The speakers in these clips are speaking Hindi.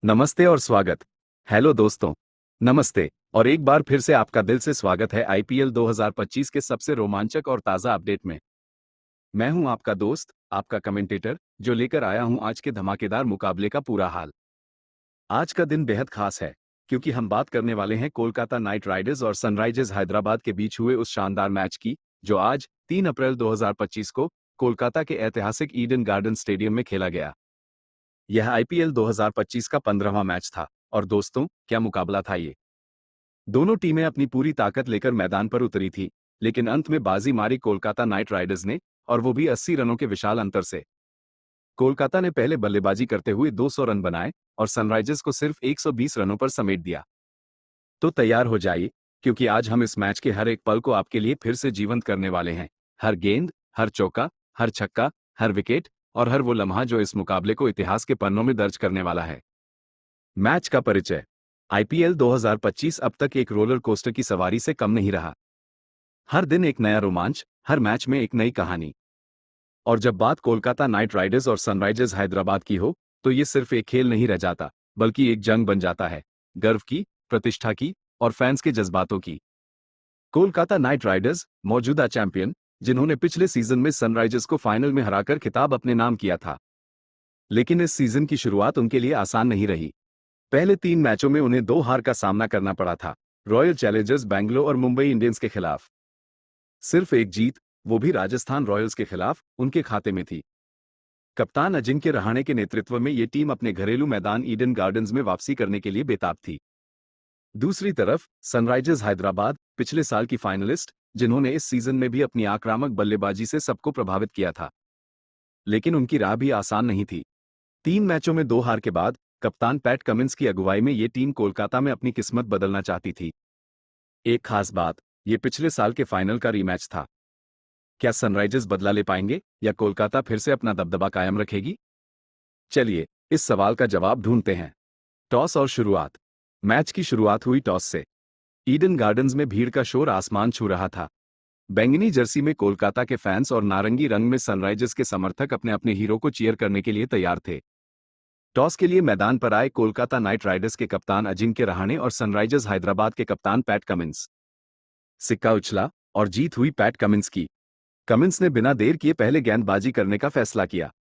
नमस्ते और स्वागत। हेलो दोस्तों। नमस्ते। और एक बार फिर से आपका दिल से स्वागत है आईपीएल 2025 के सबसे रोमांचक और ताज़ा अपडेट में। मैं हूं आपका दोस्त, आपका कमेंटेटर, जो लेकर आया हूं आज के धमाकेदार मुकाबले का पूरा हाल। आज का दिन बेहद खास है, क्योंकि हम बात करने वाले हैं कोलकाता नाइट राइडर्स और सनराइजर्स हैदराबाद के बीच हुए उस शानदार मैच की, जो आज 3 अप्रैल 2025 को कोलकाता के ऐतिहासिक ईडन गार्डन स्टेडियम में खेला गया। यह आईपीएल 2025 का 15वां मैच था, और दोस्तों, क्या मुकाबला था ये। दोनों टीमें अपनी पूरी ताकत लेकर मैदान पर उतरी थी, लेकिन अंत में बाजी मारी कोलकाता नाइट राइडर्स ने, और वो भी 80 रनों के विशाल अंतर से। कोलकाता ने पहले बल्लेबाजी करते हुए 200 रन बनाए और सनराइजर्स को सिर्फ 120 रनों पर समेट दिया। तो तैयार हो जाइए, क्योंकि आज हम इस मैच के हर एक पल को आपके लिए फिर से जीवंत करने वाले हैं। हर गेंद, हर चौका, हर छक्का, हर विकेट और हर वो लम्हा जो इस मुकाबले को इतिहास के पन्नों में दर्ज करने वाला है। मैच का परिचय। आईपीएल 2025 अब तक एक रोलर कोस्टर की सवारी से कम नहीं रहा। हर दिन एक नया रोमांच, हर मैच में एक नई कहानी। और जब बात कोलकाता नाइट राइडर्स और सनराइजर्स हैदराबाद की हो, तो ये सिर्फ एक खेल नहीं रह जाता, बल्कि एक जंग बन जाता है। गर्व की, प्रतिष्ठा की और फैंस के जज्बातों की। कोलकाता नाइट राइडर्स, मौजूदा चैंपियन, जिन्होंने पिछले सीजन में सनराइजर्स को फाइनल में हराकर खिताब अपने नाम किया था। लेकिन इस सीजन की शुरुआत उनके लिए आसान नहीं रही। पहले 3 मैचों में उन्हें 2 हार का सामना करना पड़ा था। रॉयल चैलेंजर्स बैंगलोर और मुंबई इंडियंस के खिलाफ। सिर्फ एक जीत, वो भी राजस्थान रॉयल्स के खिलाफ, उनके खाते में थी। कप्तान अजिंक्य रहाणे के नेतृत्व में ये टीम अपने घरेलू मैदान ईडन गार्डन्स में वापसी करने के लिए बेताब थी। दूसरी तरफ सनराइजर्स हैदराबाद, पिछले साल की फाइनलिस्ट, जिन्होंने इस सीजन में भी अपनी आक्रामक बल्लेबाजी से सबको प्रभावित किया था। लेकिन उनकी राह भी आसान नहीं थी। 3 मैचों में 2 हार के बाद कप्तान पैट कमिंस की अगुवाई में ये टीम कोलकाता में अपनी किस्मत बदलना चाहती थी। एक खास बात, ये पिछले साल के फाइनल का रीमैच था। क्या सनराइजर्स बदला ले पाएंगे, या कोलकाता फिर से अपना दबदबा कायम रखेगी? चलिए, इस सवाल का जवाब ढूंढते हैं। टॉस और शुरुआत। मैच की शुरुआत हुई टॉस से। ईडन गार्डन्स में भीड़ का शोर आसमान छू रहा था। बैंगनी जर्सी में कोलकाता के फैंस और नारंगी रंग में सनराइजर्स के समर्थक अपने अपने हीरो को चीयर करने के लिए तैयार थे। टॉस के लिए मैदान पर आए कोलकाता नाइट राइडर्स के कप्तान अजिंक्य रहाणे और सनराइजर्स हैदराबाद के कप्तान पैट कमिंस। सिक्का उछला और जीत हुई पैट कमिंस की। कमिंस ने बिना देर किए पहले गेंदबाजी करने का फैसला किया।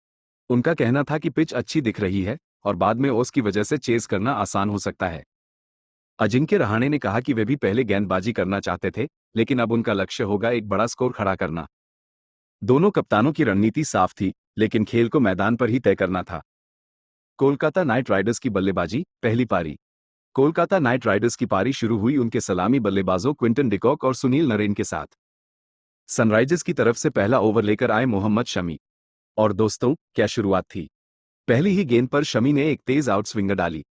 उनका कहना था कि पिच अच्छी दिख रही है और बाद में ओस की वजह से चेज करना आसान हो सकता है। अजिंक्य रहाणे ने कहा कि वे भी पहले गेंदबाजी करना चाहते थे, लेकिन अब उनका लक्ष्य होगा एक बड़ा स्कोर खड़ा करना। दोनों कप्तानों की रणनीति साफ थी, लेकिन खेल को मैदान पर ही तय करना था। कोलकाता नाइट राइडर्स की बल्लेबाजी, पहली पारी। कोलकाता नाइट राइडर्स की पारी शुरू हुई उनके सलामी बल्लेबाजों क्विंटन डिकॉक और सुनील नरेन के साथ। सनराइजर्स की तरफ से पहला ओवर लेकर आए मोहम्मद शमी। और दोस्तों, क्या शुरुआत थी। पहली ही गेंद पर शमी ने एक तेज आउट स्विंगर डाली।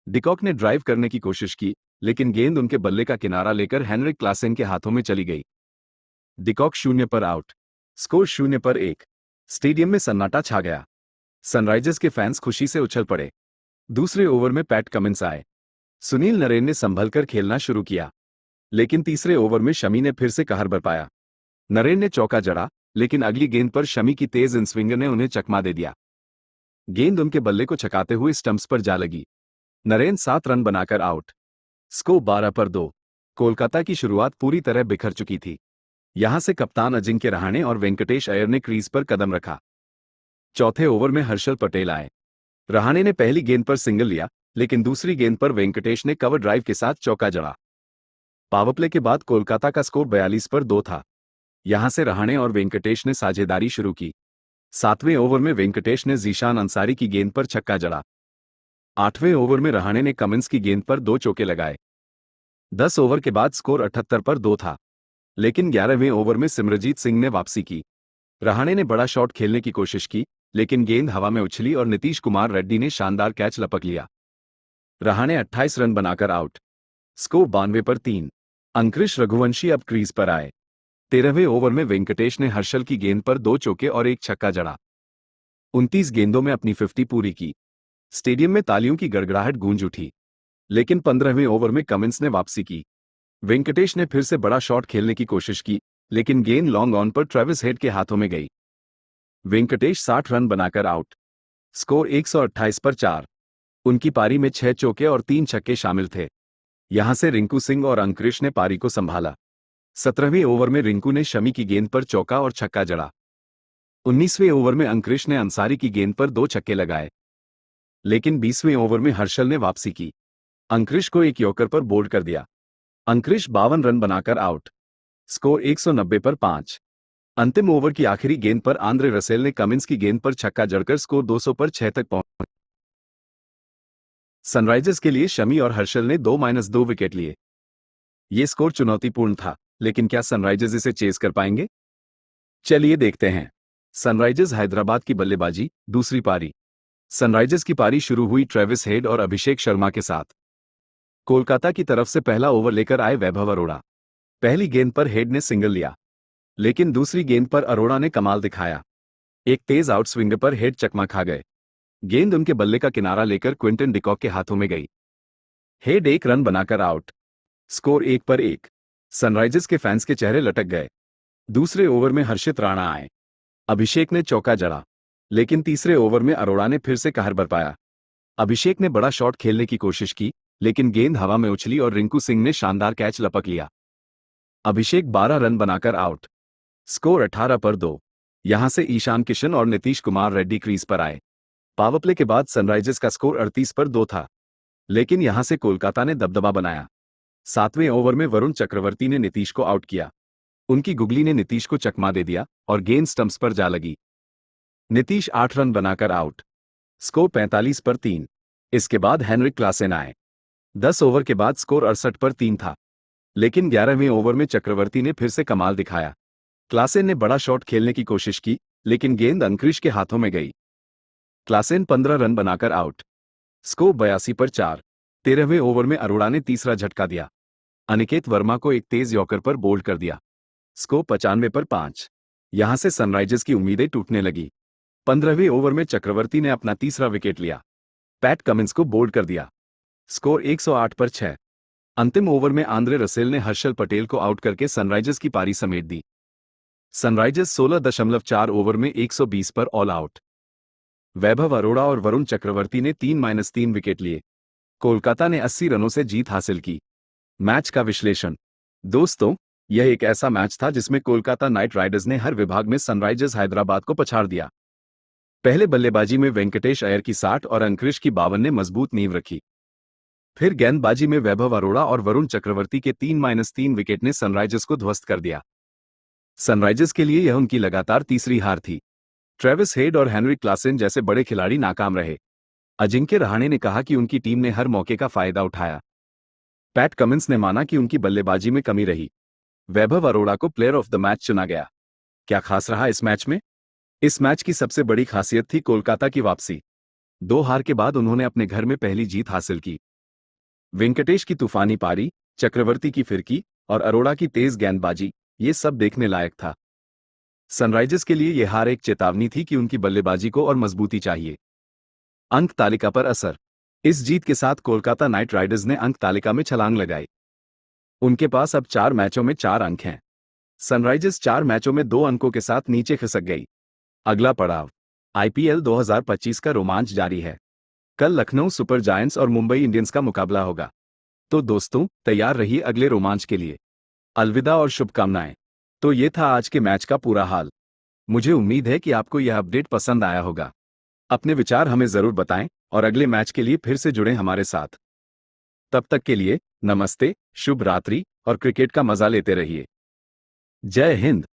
डिकॉक ने ड्राइव करने की कोशिश की, लेकिन गेंद उनके बल्ले का किनारा लेकर हेनरिक क्लासेन के हाथों में चली गई। डिकॉक 0 पर आउट। स्कोर 0 पर 1। स्टेडियम में सन्नाटा छा गया। सनराइजर्स के फैंस खुशी से उछल पड़े। दूसरे ओवर में पैट कमिंस आए। सुनील नरेन ने संभलकर खेलना शुरू किया, लेकिन तीसरे ओवर में शमी ने फिर से कहर बरपाया। नरेन ने चौका जड़ा, लेकिन अगली गेंद पर शमी की तेज इन स्विंगर ने उन्हें चकमा दे दिया। गेंद उनके बल्ले को छकाते हुए स्टंप्स पर जा लगी। नरेन 7 रन बनाकर आउट। स्कोर 12 पर 2। कोलकाता की शुरुआत पूरी तरह बिखर चुकी थी। यहां से कप्तान अजिंक्य रहाणे और वेंकटेश अय्यर ने क्रीज पर कदम रखा। चौथे ओवर में हर्षल पटेल आए। रहाणे ने पहली गेंद पर सिंगल लिया, लेकिन दूसरी गेंद पर वेंकटेश ने कवर ड्राइव के साथ चौका जड़ा। पावरप्ले के बाद कोलकाता का स्कोर 42 पर 2 था। यहां से रहाणे और वेंकटेश ने साझेदारी शुरू की। 7वें ओवर में वेंकटेश ने जीशान अंसारी की गेंद पर छक्का जड़ा। 8वें ओवर में रहाणे ने कमिंस की गेंद पर 2 चौके लगाए। 10 ओवर के बाद स्कोर 78 पर 2 था। लेकिन 11वें ओवर में सिमरजीत सिंह ने वापसी की। रहाणे ने बड़ा शॉट खेलने की कोशिश की, लेकिन गेंद हवा में उछली और नीतीश कुमार रेड्डी ने शानदार कैच लपक लिया। रहाणे 28 रन बनाकर आउट। स्कोर 92 पर 3। अंकुरिश रघुवंशी अब क्रीज पर आए। 13वें ओवर में वेंकटेश ने हर्षल की गेंद पर 2 चौके और एक छक्का जड़ा। 29 गेंदों में अपनी 50 पूरी की। स्टेडियम में तालियों की गड़गड़ाहट गूंज उठी। लेकिन 15वें ओवर में कमिंस ने वापसी की। वेंकटेश ने फिर से बड़ा शॉट खेलने की कोशिश की, लेकिन गेंद लॉन्ग ऑन पर ट्रेविस हेड के हाथों में गई। वेंकटेश 60 रन बनाकर आउट। स्कोर 128 पर 4। उनकी पारी में 6 चौके और 3 छक्के शामिल थे। यहां से रिंकू सिंह और अंकुरिश ने पारी को संभाला। 17वें ओवर में रिंकू ने शमी की गेंद पर चौका और छक्का जड़ा। 19वें ओवर में अंकुरिश ने अंसारी की गेंद पर 2 छक्के लगाए। लेकिन 20वें ओवर में हर्षल ने वापसी की। अंकुरिश को एक यॉर्कर पर बोल्ड कर दिया। अंकुरिश 52 रन बनाकर आउट। स्कोर 190 पर 5। अंतिम ओवर की आखिरी गेंद पर आंद्रे रसेल ने कमिंस की गेंद पर छक्का जड़कर स्कोर 200 पर 6 तक पहुंचा। सनराइजर्स के लिए शमी और हर्षल ने 2-2 विकेट लिए। ये स्कोर चुनौतीपूर्ण था, लेकिन क्या सनराइजर्स इसे चेज कर पाएंगे? चलिए देखते हैं। सनराइजर्स हैदराबाद की बल्लेबाजी, दूसरी पारी। सनराइजर्स की पारी शुरू हुई ट्रेविस हेड और अभिषेक शर्मा के साथ। कोलकाता की तरफ से पहला ओवर लेकर आए वैभव अरोड़ा। पहली गेंद पर हेड ने सिंगल लिया, लेकिन दूसरी गेंद पर अरोड़ा ने कमाल दिखाया। एक तेज आउट स्विंग पर हेड चकमा खा गए। गेंद उनके बल्ले का किनारा लेकर क्विंटन डिकॉक के हाथों में गई। हेड 1 रन बनाकर आउट। स्कोर 1 पर 1। सनराइजर्स के फैंस के चेहरे लटक गए। दूसरे ओवर में हर्षित राणा आए। अभिषेक ने चौका जड़ा, लेकिन तीसरे ओवर में अरोड़ा ने फिर से कहर बरपाया। अभिषेक ने बड़ा शॉट खेलने की कोशिश की, लेकिन गेंद हवा में उछली और रिंकू सिंह ने शानदार कैच लपक लिया। अभिषेक 12 रन बनाकर आउट। स्कोर 18 पर 2। यहां से ईशान किशन और नीतीश कुमार रेड्डी क्रीज पर आए। पावर प्ले के बाद सनराइजर्स का स्कोर 38 पर 2 था, लेकिन यहां से कोलकाता ने दबदबा बनाया। 7वें ओवर में वरुण चक्रवर्ती ने नीतीश को आउट किया। उनकी गुगली ने नीतीश को चकमा दे दिया और गेंद स्टंप्स पर जा लगी। नीतीश 8 रन बनाकर आउट। स्कोर 45 पर 3। इसके बाद हेनरिक क्लासेन आए। 10 ओवर के बाद स्कोर 68 पर 3 था, लेकिन 11वें ओवर में चक्रवर्ती ने फिर से कमाल दिखाया। क्लासेन ने बड़ा शॉट खेलने की कोशिश की, लेकिन गेंद अंकुरिश के हाथों में गई। क्लासेन 15 रन बनाकर आउट। स्कोर 82 पर 4। 13वें ओवर में अरोड़ा ने तीसरा झटका दिया। अनिकेत वर्मा को एक तेज यॉर्कर पर बोल्ड कर दिया। स्कोर 95 पर 5। यहां से सनराइजर्स की उम्मीदें टूटने लगी। 15वें ओवर में चक्रवर्ती ने अपना तीसरा विकेट लिया। पैट कमिंस को बोल्ड कर दिया। स्कोर 108 पर 6। अंतिम ओवर में आंद्रे रसेल ने हर्षल पटेल को आउट करके सनराइजर्स की पारी समेट दी। सनराइजर्स 16.4 ओवर में 120 पर ऑल आउट। वैभव अरोड़ा और वरुण चक्रवर्ती ने 3-3 विकेट लिए। कोलकाता ने 80 रनों से जीत हासिल की। मैच का विश्लेषण। दोस्तों, यह एक ऐसा मैच था जिसमें कोलकाता नाइट राइडर्स ने हर विभाग में सनराइजर्स हैदराबाद को पछाड़ दिया। पहले बल्लेबाजी में वेंकटेश अय्यर की 60 और अंकुरिश की 52 ने मजबूत नींव रखी। फिर गेंदबाजी में वैभव अरोड़ा और वरुण चक्रवर्ती के 3-3 विकेट ने सनराइजर्स को ध्वस्त कर दिया। सनराइजर्स के लिए यह उनकी लगातार तीसरी हार थी। ट्रेविस हेड और हेनरिक क्लासेन जैसे बड़े खिलाड़ी नाकाम रहे। अजिंक्य रहाणे ने कहा कि उनकी टीम ने हर मौके का फायदा उठाया। पैट कमिंस ने माना कि उनकी बल्लेबाजी में कमी रही। वैभव अरोड़ा को प्लेयर ऑफ द मैच चुना गया। क्या खास रहा इस मैच में? इस मैच की सबसे बड़ी खासियत थी कोलकाता की वापसी। 2 हार के बाद उन्होंने अपने घर में पहली जीत हासिल की। वेंकटेश की तूफानी पारी, चक्रवर्ती की फिरकी और अरोड़ा की तेज गेंदबाजी, ये सब देखने लायक था। सनराइजर्स के लिए यह हार एक चेतावनी थी कि उनकी बल्लेबाजी को और मजबूती चाहिए। अंक तालिका पर असर। इस जीत के साथ कोलकाता नाइट राइडर्स ने अंक तालिका में छलांग लगाई। उनके पास अब 4 मैचों में 4 अंक हैं। सनराइजर्स 4 मैचों में 2 अंकों के साथ नीचे खिसक गई। अगला पड़ाव, आईपीएल 2025 का रोमांच जारी है। कल लखनऊ सुपर जायंट्स और मुंबई इंडियंस का मुकाबला होगा। तो दोस्तों, तैयार रहिए अगले रोमांच के लिए। अलविदा और शुभकामनाएं। तो ये था आज के मैच का पूरा हाल। मुझे उम्मीद है कि आपको यह अपडेट पसंद आया होगा। अपने विचार हमें जरूर बताएं और अगले मैच के लिए फिर से जुड़ें हमारे साथ। तब तक के लिए नमस्ते, शुभ रात्रि और क्रिकेट का मजा लेते रहिए। जय हिंद।